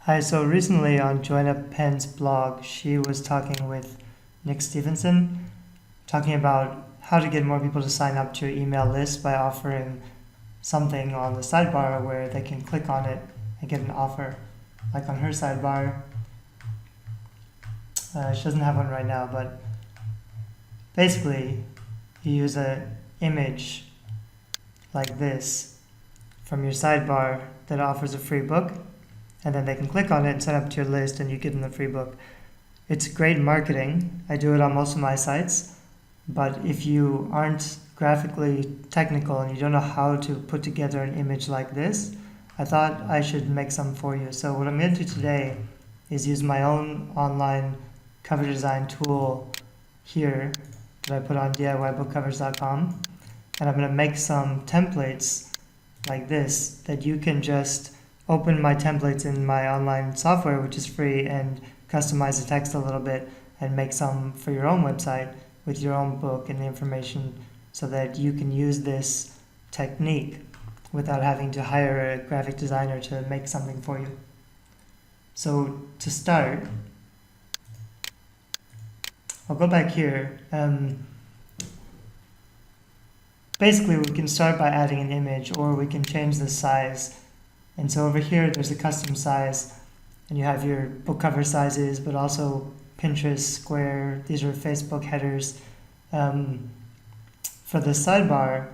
Hi, so recently on Joanna Penn's blog, she was talking with Nick Stevenson, talking about how to get more people to sign up to your email list by offering something on the sidebar where they can click on it and get an offer. Like on her sidebar, she doesn't have one right now, but basically you use an image like this from your sidebar that offers a free book, and then they can click on it and sign up to your list and you give them the free book. It's great marketing. I do it on most of my sites, but if you aren't graphically technical and you don't know how to put together an image like this, I thought I should make some for you. So what I'm going to do today is use my own online cover design tool here that I put on DIYbookcovers.com, and I'm going to make some templates like this that you can just open my templates in my online software, which is free, and customize the text a little bit and make some for your own website with your own book and the information so that you can use this technique without having to hire a graphic designer to make something for you. So to start, I'll go back here. Basically, we can start by adding an image, or we can change the size. And so over here, there's a custom size, and you have your book cover sizes, but also Pinterest, Square. These are Facebook headers. For the sidebar,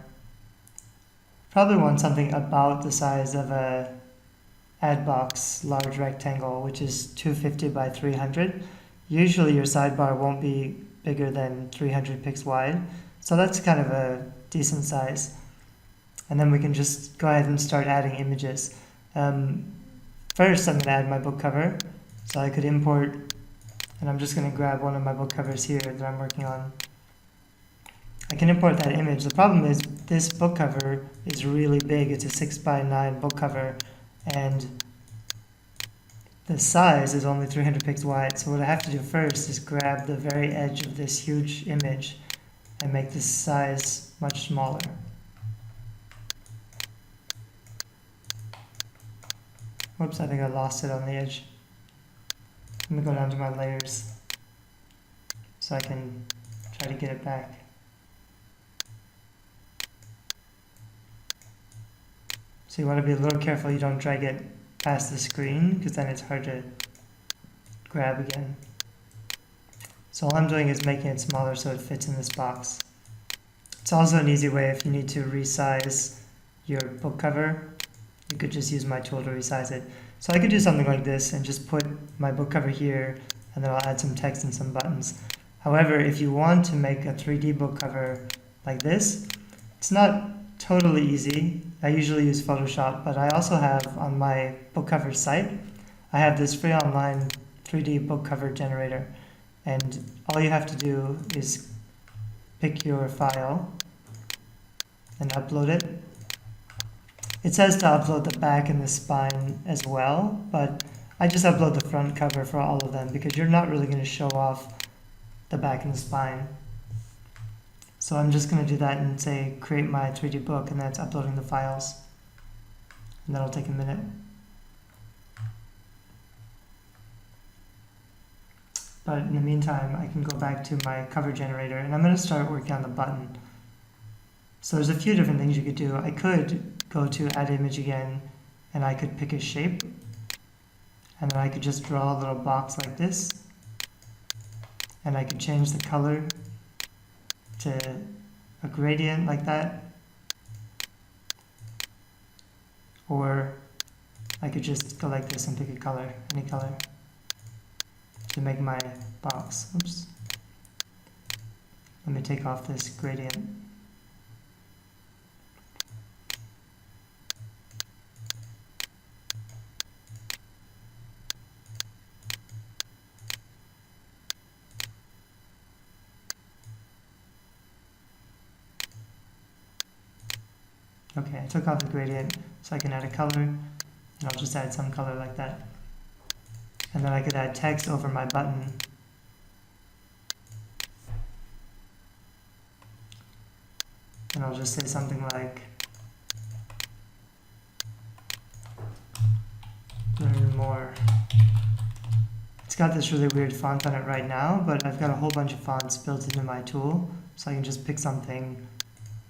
probably want something about the size of a ad box large rectangle, which is 250 by 300. Usually your sidebar won't be bigger than 300 pixels wide, so that's kind of a decent size. And then we can just go ahead and start adding images. First, I'm going to add my book cover, so I could import, and I'm just going to grab one of my book covers here that I'm working on. I can import that image. The problem is this book cover is really big. It's a 6x9 book cover, and the size is only 300 pixels wide. So what I have to do first is grab the very edge of this huge image and make this size much smaller. Whoops, I think I lost it on the edge. Let me go down to my layers so I can try to get it back. So you want to be a little careful you don't drag it past the screen, because then it's hard to grab again. So all I'm doing is making it smaller so it fits in this box. It's also an easy way if you need to resize your book cover. You could just use my tool to resize it. So I could do something like this and just put my book cover here, and then I'll add some text and some buttons. However, if you want to make a 3D book cover like this, it's not totally easy. I usually use Photoshop, but I also have on my book cover site, I have this free online 3D book cover generator. And all you have to do is pick your file and upload it. It says to upload the back and the spine as well, but I just upload the front cover for all of them because you're not really going to show off the back and the spine. So I'm just going to do that and say create my 3D book, and that's uploading the files. And that'll take a minute. But in the meantime, I can go back to my cover generator, and I'm going to start working on the button. So there's a few different things you could do. I could go to add image again, and I could pick a shape, and then I could just draw a little box like this, and I could change the color to a gradient like that, or I could just go like this and pick a color, any color, to make my box. Oops. Let me take off this gradient. Okay, I took off the gradient so I can add a color, and I'll just add some color like that. And then I could add text over my button. And I'll just say something like, learn more got this really weird font on it right now, but I've got a whole bunch of fonts built into my tool, so I can just pick something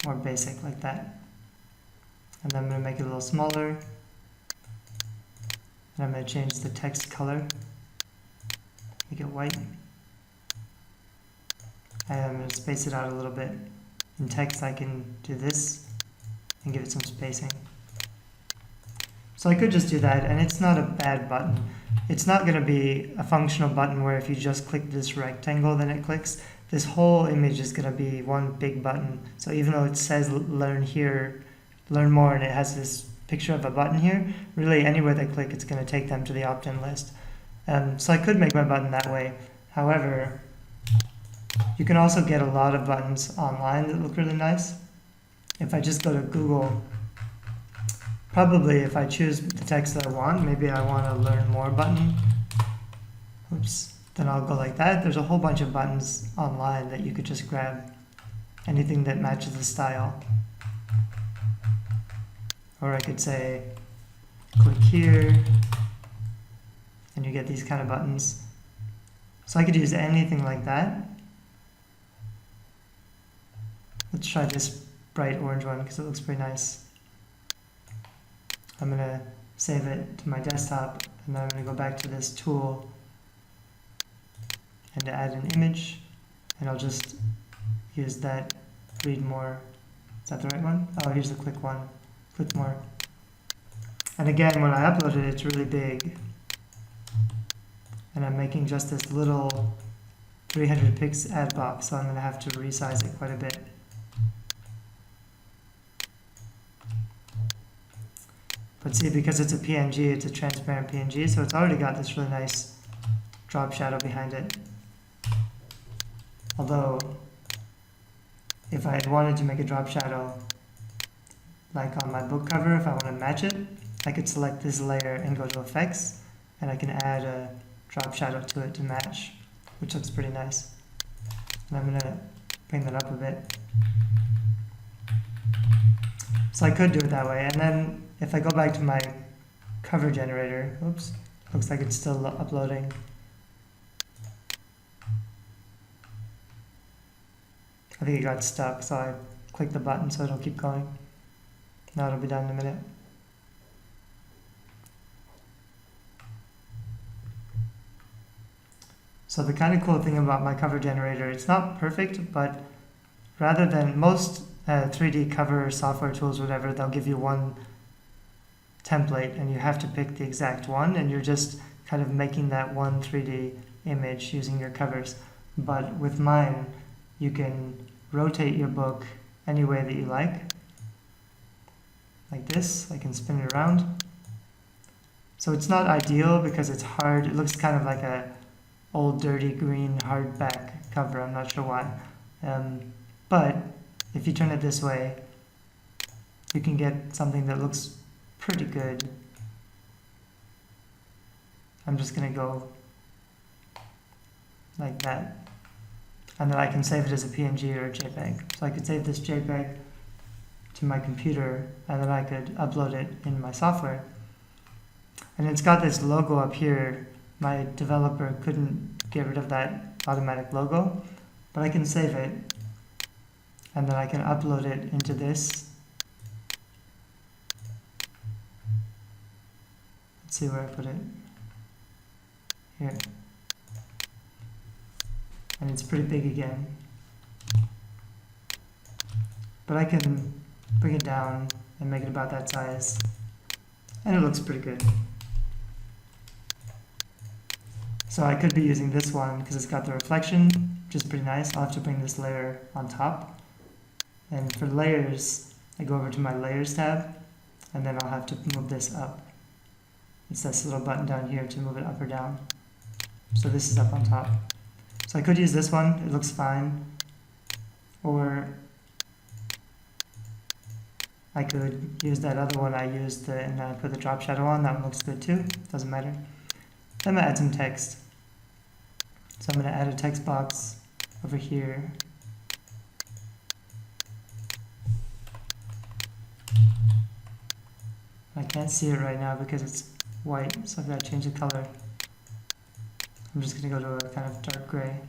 more basic like that. And then I'm going to make it a little smaller. And I'm going to change the text color, make it white. And I'm going to space it out a little bit. In text, I can do this and give it some spacing. So I could just do that, and it's not a bad button. It's not going to be a functional button where if you just click this rectangle, then it clicks. This whole image is going to be one big button. So even though it says learn here, learn more, and it has this picture of a button here, really anywhere they click, it's going to take them to the opt-in list. So I could make my button that way. However, you can also get a lot of buttons online that look really nice. If I just go to Google, probably if I choose the text that I want, maybe I want to learn more button. Oops. Then I'll go like that. There's a whole bunch of buttons online that you could just grab. Anything that matches the style. Or I could say, click here, and you get these kind of buttons. So I could use anything like that. Let's try this bright orange one because it looks pretty nice. I'm going to save it to my desktop, and then I'm going to go back to this tool and add an image, and I'll just use that read more. Is that the right one? Oh, here's the click one. Click more. And again, when I upload it, it's really big. And I'm making just this little 300 pix ad box, so I'm going to have to resize it quite a bit. But see, because it's a PNG, it's a transparent PNG, so it's already got this really nice drop shadow behind it. Although, if I had wanted to make a drop shadow, like on my book cover, if I want to match it, I could select this layer and go to Effects, and I can add a drop shadow to it to match, which looks pretty nice. And I'm going to bring that up a bit. So I could do it that way, and then if I go back to my cover generator, oops, looks like it's still uploading. I think it got stuck, so I clicked the button so it'll keep going. Now it'll be done in a minute. So the kind of cool thing about my cover generator, it's not perfect, but rather than most 3D cover software tools, whatever, they'll give you one template and you have to pick the exact one, and you're just kind of making that one 3D image using your covers. But with mine, you can rotate your book any way that you like this. I can spin it around. So it's not ideal because it's hard. It looks kind of like a old dirty green hardback cover. I'm not sure why. But if you turn it this way, you can get something that looks pretty good. I'm just going to go like that. And then I can save it as a PNG or a JPEG. So I could save this JPEG to my computer, and then I could upload it in my software. And it's got this logo up here. My developer couldn't get rid of that automatic logo, but I can save it, and then I can upload it into this. Let's see where I put it. Here. And it's pretty big again. But I can bring it down and make it about that size, and it looks pretty good. So I could be using this one because it's got the reflection, which is pretty nice. I'll have to bring this layer on top. And for layers, I go over to my Layers tab, and then I'll have to move this up. It's this little button down here to move it up or down. So this is up on top. So I could use this one, it looks fine. Or I could use that other one I used and I put the drop shadow on. That one looks good too, doesn't matter. Then I'm going to add some text. So I'm going to add a text box over here. I can't see it right now because it's white, so I've got to change the color. I'm just going to go to a kind of dark gray.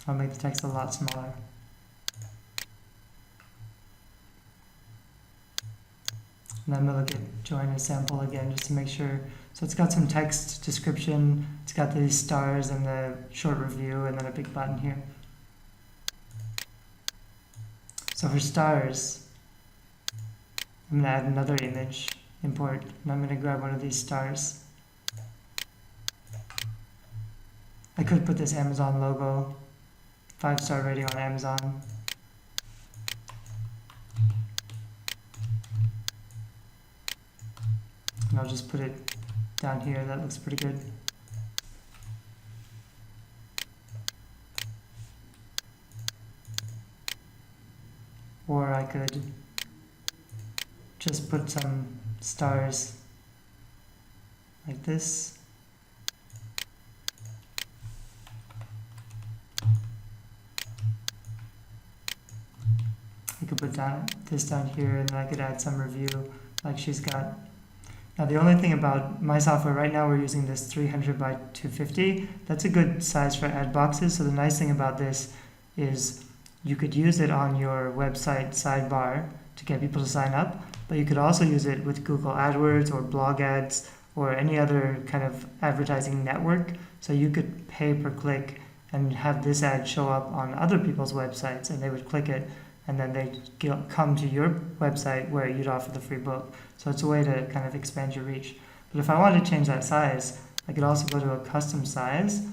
I'll make the text a lot smaller. And I'm going to look at join a sample again just to make sure. So it's got some text description, it's got these stars and the short review, and then a big button here. So for stars, I'm going to add another image, import, and I'm going to grab one of these stars. I could put this Amazon logo, 5-star rating on Amazon. And I'll just put it down here, that looks pretty good. Or I could just put some stars like this. I could put this down here, and then I could add some review like she's got. Now the only thing about my software right now, we're using this 300 by 250. That's a good size for ad boxes. So the nice thing about this is you could use it on your website sidebar to get people to sign up, but you could also use it with Google AdWords or blog ads or any other kind of advertising network. So you could pay per click and have this ad show up on other people's websites, and they would click it, and then they'd come to your website where you'd offer the free book. So it's a way to kind of expand your reach. But if I wanted to change that size, I could also go to a custom size,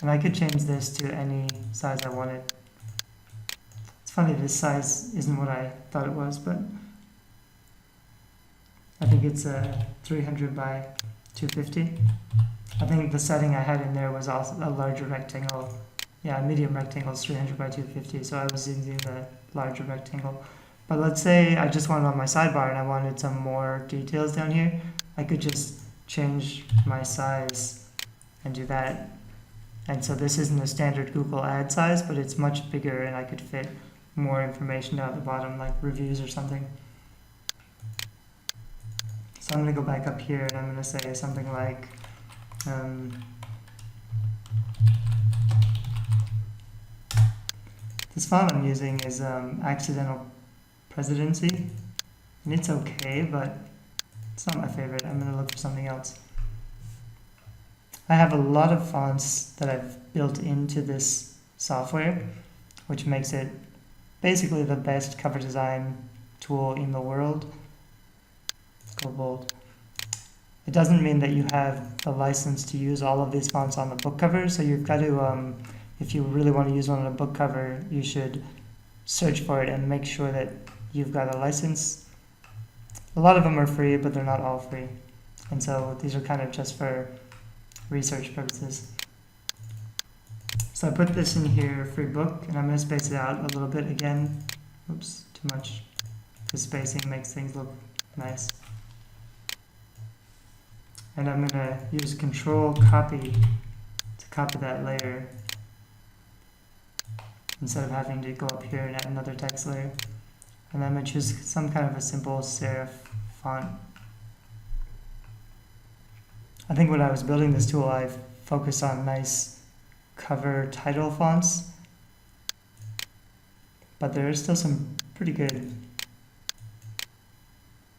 and I could change this to any size I wanted. It's funny, this size isn't what I thought it was, but I think it's a 300 by 250. I think the setting I had in there was also a larger rectangle. Yeah, medium rectangle is 300 by 250, so I was using the larger rectangle. But let's say I just wanted on my sidebar and I wanted some more details down here. I could just change my size and do that. And so this isn't a standard Google ad size, but it's much bigger, and I could fit more information down at the bottom, like reviews or something. So I'm going to go back up here, and I'm going to say something like this font I'm using is Accidental Presidency, and it's okay, but it's not my favorite. I'm going to look for something else. I have a lot of fonts that I've built into this software, which makes it basically the best cover design tool in the world. Let's go bold. It doesn't mean that you have the license to use all of these fonts on the book cover, so you've got to, if you really want to use one on a book cover, you should search for it and make sure that you've got a license. A lot of them are free, but they're not all free. And so these are kind of just for research purposes. So I put this in here, free book, and I'm going to space it out a little bit again. Oops, too much. The spacing makes things look nice. And I'm going to use Control Copy to copy that layer, instead of having to go up here and add another text layer. And I'm going to choose some kind of a simple serif font. I think when I was building this tool, I focused on nice cover title fonts, but there are still some pretty good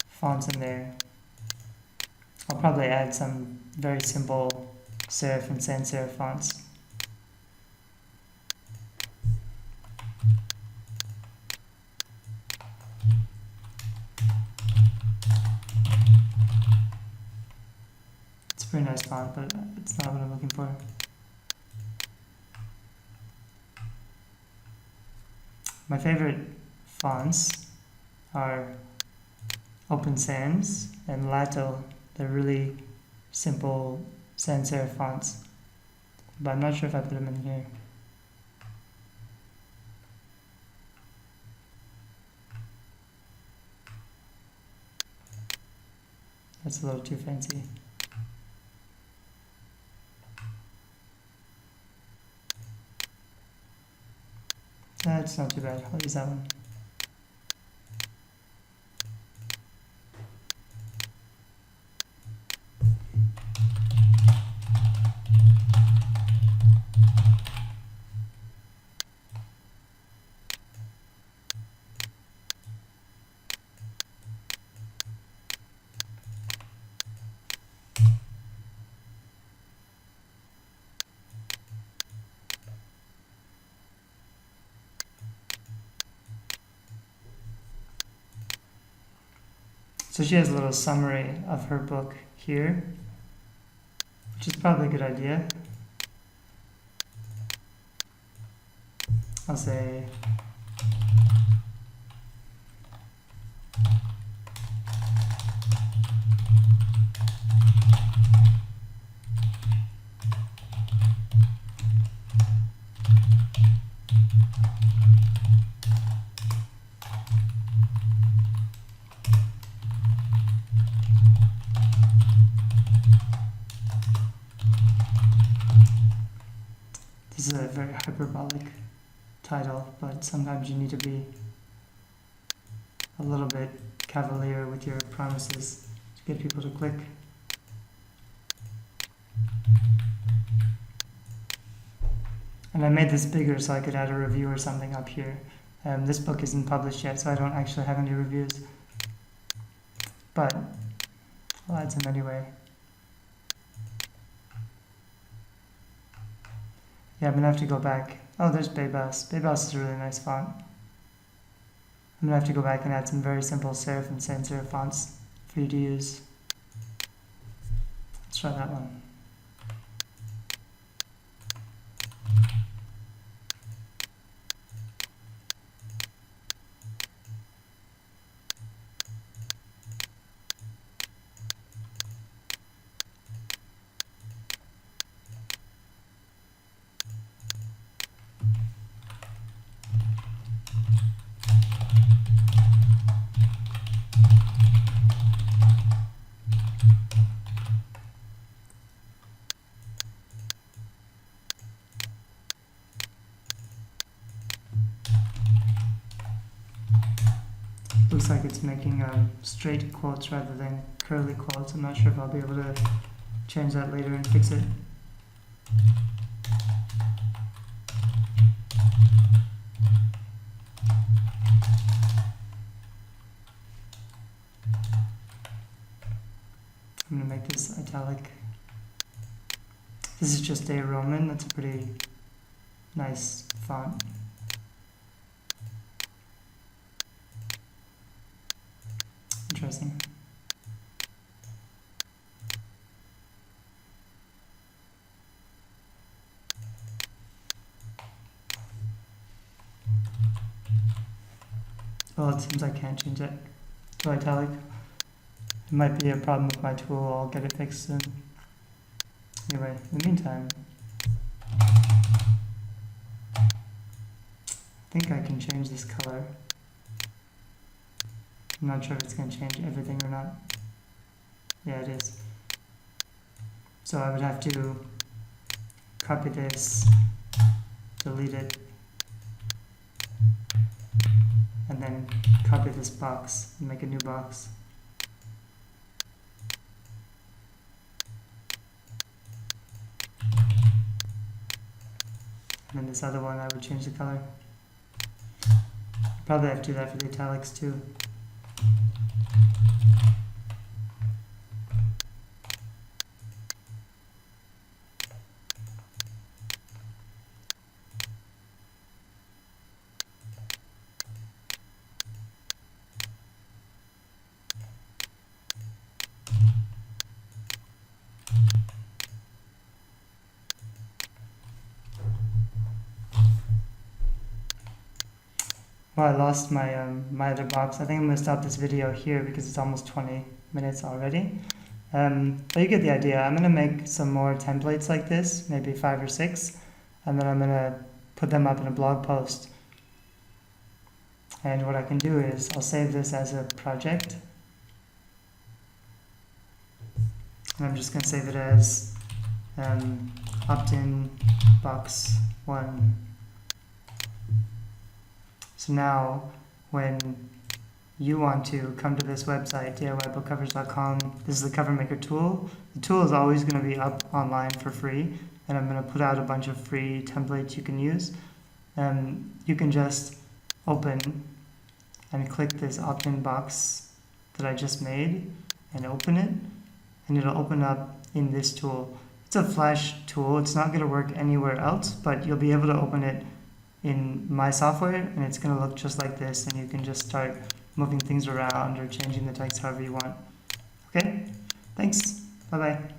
fonts in there. I'll probably add some very simple serif and sans serif fonts. It's a pretty nice font, but it's not what I'm looking for. My favorite fonts are Open Sans and Lato. They're really simple sans serif fonts, but I'm not sure if I put them in here. That's a little too fancy. That's not too bad. I'll use that one. So she has a little summary of her book here, which is probably a good idea. I'll say this is a very hyperbolic title, but sometimes you need to be a little bit cavalier with your promises to get people to click. And I made this bigger so I could add a review or something up here. This book isn't published yet, so I don't actually have any reviews. But I'll add some anyway. Yeah, I'm gonna have to go back. Oh, there's Baybas. Baybas is a really nice font. I'm gonna have to go back and add some very simple serif and sans serif fonts for you to use. Let's try that one. Looks like it's making straight quotes rather than curly quotes. I'm not sure if I'll be able to change that later and fix it. I'm going to make this italic. This is just a Roman. That's a pretty nice font. Interesting. Well, it seems I can't change it to italic. It might be a problem with my tool. I'll get it fixed soon. Anyway, in the meantime, I think I can change this color. I'm not sure if it's going to change everything or not. Yeah, it is. So I would have to copy this, delete it, and then copy this box and make a new box. And then this other one, I would change the color. Probably have to do that for the italics too. Well, I lost my my other box. I think I'm going to stop this video here because it's almost 20 minutes already. But you get the idea. I'm going to make some more templates like this, maybe 5 or 6, and then I'm going to put them up in a blog post. And what I can do is I'll save this as a project. And I'm just going to save it as optin box 1. So now, when you want to come to this website, DIYbookcovers.com, this is the cover maker tool. The tool is always going to be up online for free, and I'm going to put out a bunch of free templates you can use. You can just open and click this opt-in box that I just made and open it, and it'll open up in this tool. It's a Flash tool. It's not going to work anywhere else, but you'll be able to open it in my software, and it's going to look just like this, and you can just start moving things around or changing the text however you want. Okay, thanks. Bye-bye.